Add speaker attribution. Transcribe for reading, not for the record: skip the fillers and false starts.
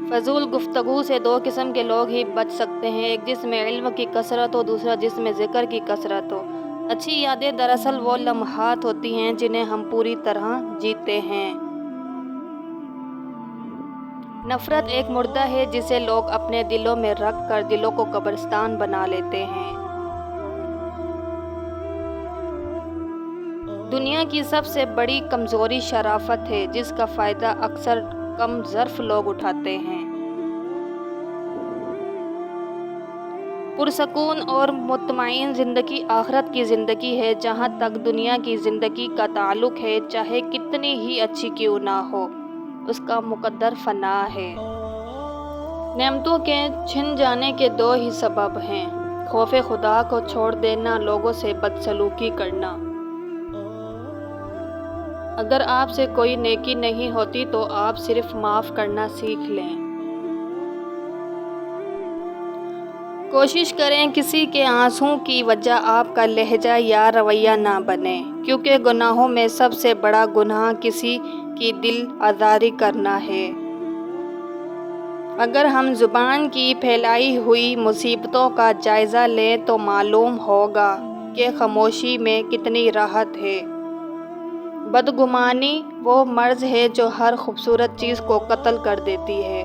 Speaker 1: فضول گفتگو سے دو قسم کے لوگ ہی بچ سکتے ہیں، ایک جس میں علم کی کثرت ہو، دوسرا جس میں ذکر کی کثرت ہو۔ اچھی یادیں دراصل وہ لمحات ہوتی ہیں جنہیں ہم پوری طرح جیتے ہیں۔ نفرت ایک مردہ ہے جسے لوگ اپنے دلوں میں رکھ کر دلوں کو قبرستان بنا لیتے ہیں۔ دنیا کی سب سے بڑی کمزوری شرافت ہے، جس کا فائدہ اکثر کم ظرف لوگ اٹھاتے ہیں۔ پرسکون اور مطمئن زندگی آخرت کی زندگی ہے۔ جہاں تک دنیا کی زندگی کا تعلق ہے، چاہے کتنی ہی اچھی کیوں نہ ہو، اس کا مقدر فنا ہے۔ نعمتوں کے چھن جانے کے دو ہی سبب ہیں: خوف خدا کو چھوڑ دینا، لوگوں سے بدسلوکی کرنا۔ اگر آپ سے کوئی نیکی نہیں ہوتی تو آپ صرف معاف کرنا سیکھ لیں۔ کوشش کریں کسی کے آنسوؤں کی وجہ آپ کا لہجہ یا رویہ نہ بنے، کیونکہ گناہوں میں سب سے بڑا گناہ کسی کی دل آزاری کرنا ہے۔ اگر ہم زبان کی پھیلائی ہوئی مصیبتوں کا جائزہ لیں تو معلوم ہوگا کہ خاموشی میں کتنی راحت ہے۔ بدگمانی وہ مرض ہے جو ہر خوبصورت چیز کو قتل کر دیتی ہے۔